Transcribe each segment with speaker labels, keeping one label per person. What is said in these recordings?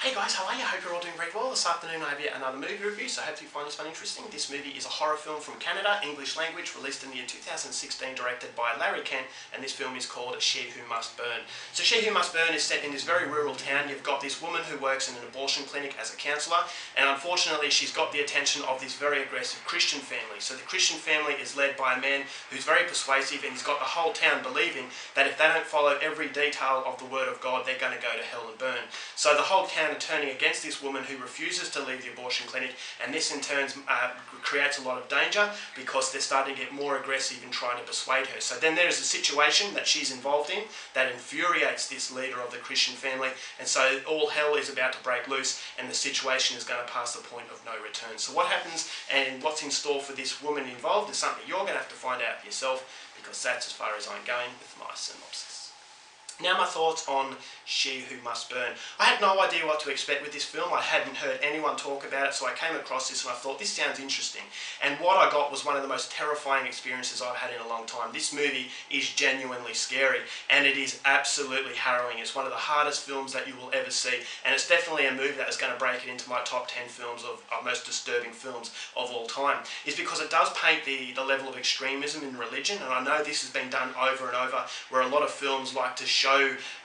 Speaker 1: Hey guys, how are you? Hope you're all doing very well. This afternoon I have yet another movie review, so I hope you find this one interesting. This movie is a horror film from Canada, English language, released in the year 2016, directed by Larry Kent, and this film is called She Who Must Burn. So She Who Must Burn is set in this very rural town. You've got this woman who works in an abortion clinic as a counsellor, and unfortunately she's got the attention of this very aggressive Christian family. So the Christian family is led by a man who's very persuasive, and he's got the whole town believing that if they don't follow every detail of the Word of God, they're going to go to hell and burn. So the whole town are turning against this woman who refuses to leave the abortion clinic, and this in turn creates a lot of danger because they're starting to get more aggressive in trying to persuade her. So then there's a situation that she's involved in that infuriates this leader of the Christian family, and so all hell is about to break loose and the situation is going to pass the point of no return. So what happens and what's in store for this woman involved is something you're going to have to find out for yourself, because that's as far as I'm going with my synopsis. Now my thoughts on She Who Must Burn. I had no idea what to expect with this film. I hadn't heard anyone talk about it, so I came across this and I thought, this sounds interesting. And what I got was one of the most terrifying experiences I've had in a long time. This movie is genuinely scary, and it is absolutely harrowing. It's one of the hardest films that you will ever see, and it's definitely a movie that is going to break it into my top 10 films of most disturbing films of all time. Is because it does paint the level of extremism in religion, and I know this has been done over and over, where a lot of films like to show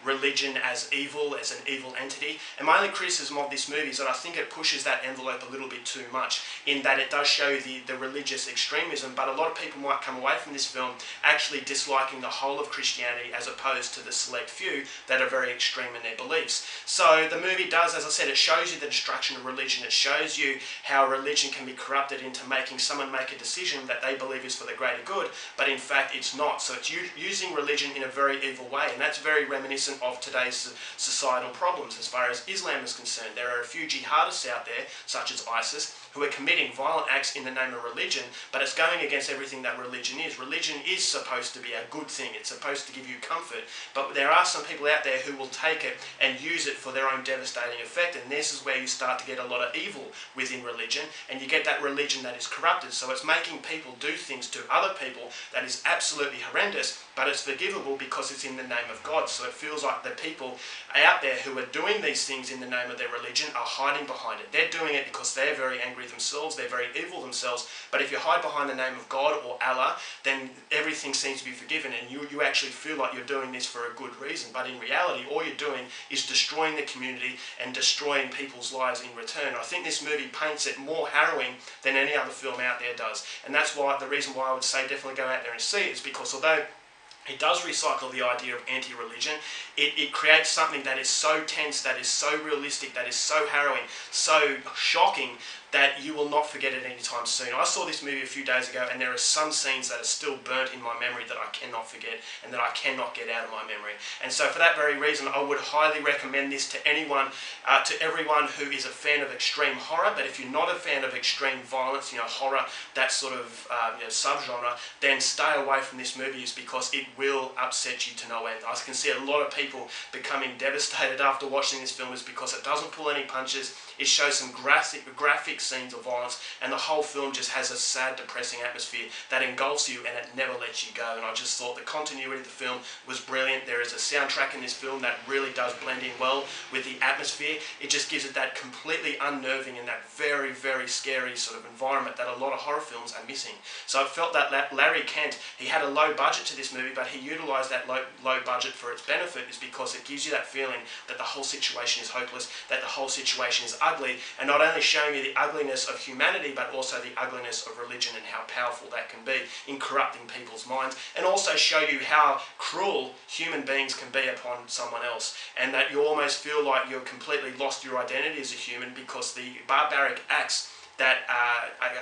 Speaker 1: religion as evil, as an evil entity. And my only criticism of this movie is that I think it pushes that envelope a little bit too much, in that it does show the religious extremism, but a lot of people might come away from this film actually disliking the whole of Christianity as opposed to the select few that are very extreme in their beliefs. So the movie does, as I said, it shows you the destruction of religion. It shows you how religion can be corrupted into making someone make a decision that they believe is for the greater good, but in fact it's not. So it's using religion in a very evil way, and that's very reminiscent of today's societal problems as far as Islam is concerned. There are a few jihadists out there, such as ISIS, who are committing violent acts in the name of religion, but it's going against everything that religion is. Religion is supposed to be a good thing. It's supposed to give you comfort, but there are some people out there who will take it and use it for their own devastating effect, and this is where you start to get a lot of evil within religion, and you get that religion that is corrupted. So it's making people do things to other people that is absolutely horrendous, but it's forgivable because it's in the name of God. So it feels like the people out there who are doing these things in the name of their religion are hiding behind it. They're doing it because they're very angry themselves, they're very evil themselves, but if you hide behind the name of God or Allah, then everything seems to be forgiven, and you actually feel like you're doing this for a good reason, but in reality all you're doing is destroying the community and destroying people's lives in return. I think this movie paints it more harrowing than any other film out there does, and that's why the reason why I would say definitely go out there and see it is because although it does recycle the idea of anti-religion, it creates something that is so tense, that is so realistic, that is so harrowing, so shocking, that you will not forget it anytime soon. I saw this movie a few days ago, and there are some scenes that are still burnt in my memory that I cannot forget and that I cannot get out of my memory. And so for that very reason, I would highly recommend this to anyone, to everyone who is a fan of extreme horror. But if you're not a fan of extreme violence, horror, that sort of subgenre, then stay away from this movie, is because it will upset you to no end. I can see a lot of people becoming devastated after watching this film is because it doesn't pull any punches. It shows some graphic scenes of violence, and the whole film just has a sad, depressing atmosphere that engulfs you and it never lets you go. And I just thought the continuity of the film was brilliant. There is a soundtrack in this film that really does blend in well with the atmosphere. It just gives it that completely unnerving and that very, very scary sort of environment that a lot of horror films are missing. So I felt that Larry Kent, he had a low budget to this movie, but he utilised that low budget for its benefit, is because it gives you that feeling that the whole situation is hopeless, that the whole situation is ugly, and not only showing you the ugliness of humanity, but also the ugliness of religion and how powerful that can be in corrupting people's minds, and also show you how cruel human beings can be upon someone else, and that you almost feel like you've completely lost your identity as a human because the barbaric acts that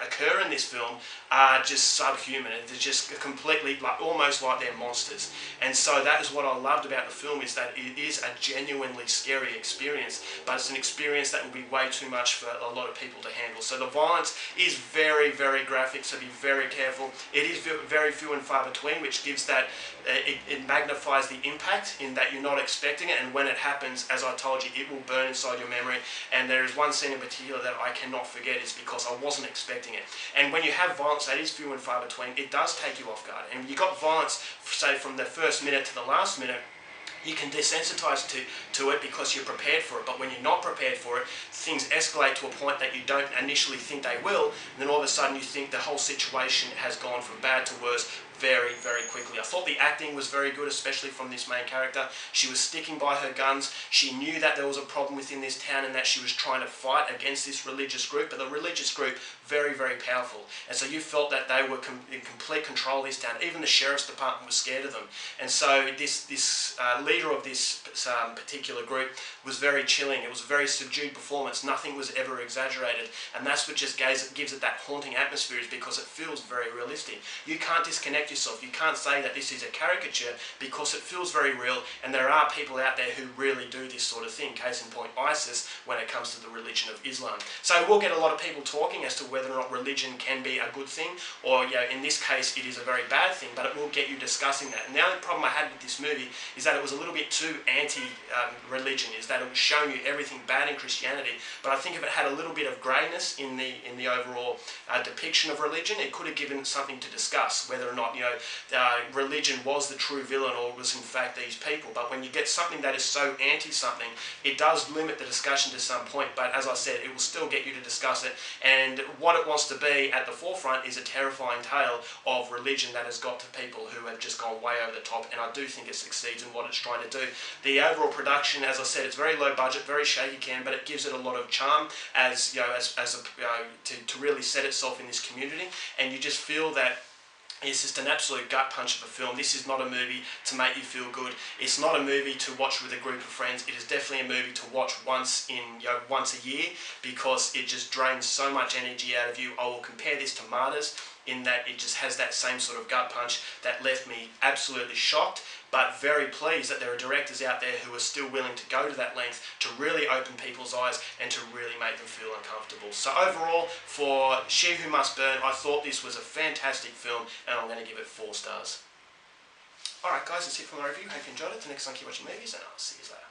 Speaker 1: occur in this film are just subhuman. They're just completely, almost like they're monsters. And so that is what I loved about the film, is that it is a genuinely scary experience, but it's an experience that will be way too much for a lot of people to handle. So the violence is very, very graphic, so be very careful. It is very few and far between, which gives that, it magnifies the impact in that you're not expecting it, and when it happens, as I told you, it will burn inside your memory. And there is one scene in particular that I cannot forget, is because I wasn't expecting it. And when you have violence that is few and far between, it does take you off guard. And you got violence, say, from the first minute to the last minute, you can desensitize to it because you're prepared for it. But when you're not prepared for it, things escalate to a point that you don't initially think they will, and then all of a sudden you think the whole situation has gone from bad to worse very, very quickly. I thought the acting was very good, especially from this main character. She was sticking by her guns. She knew that there was a problem within this town and that she was trying to fight against this religious group, but the religious group, very, very powerful. And so you felt that they were in complete control of this town. Even the sheriff's department was scared of them. And so this leader of this particular group was very chilling. It was a very subdued performance. Nothing was ever exaggerated. And that's what just gives it that haunting atmosphere, is because it feels very realistic. You can't disconnect yourself. You can't say that this is a caricature, because it feels very real, and there are people out there who really do this sort of thing. Case in point, ISIS, when it comes to the religion of Islam. So we'll get a lot of people talking as to whether or not religion can be a good thing, or in this case it is a very bad thing, but it will get you discussing that. And the only problem I had with this movie is that it was a little bit too anti-religion, is that it was showing you everything bad in Christianity, but I think if it had a little bit of greyness in the overall depiction of religion, it could have given it something to discuss, whether or not religion was the true villain or was in fact these people. But when you get something that is so anti-something, it does limit the discussion to some point, but as I said, it will still get you to discuss it, and what it wants to be at the forefront is a terrifying tale of religion that has got to people who have just gone way over the top, and I do think it succeeds in what it's trying to do. The overall production, as I said, it's very low budget, very shaky cam, but it gives it a lot of charm to really set itself in this community, and you just feel that it's just an absolute gut punch of a film. This is not a movie to make you feel good. It's not a movie to watch with a group of friends. It is definitely a movie to watch once a year, because it just drains so much energy out of you. I will compare this to Martyrs, in that it just has that same sort of gut punch that left me absolutely shocked, but very pleased that there are directors out there who are still willing to go to that length to really open people's eyes and to really make them feel uncomfortable. So overall, for She Who Must Burn, I thought this was a fantastic film, and I'm going to give it 4 stars. Alright guys, that's it for my review. Hope you enjoyed it. The next time, keep watching movies, and I'll see you later.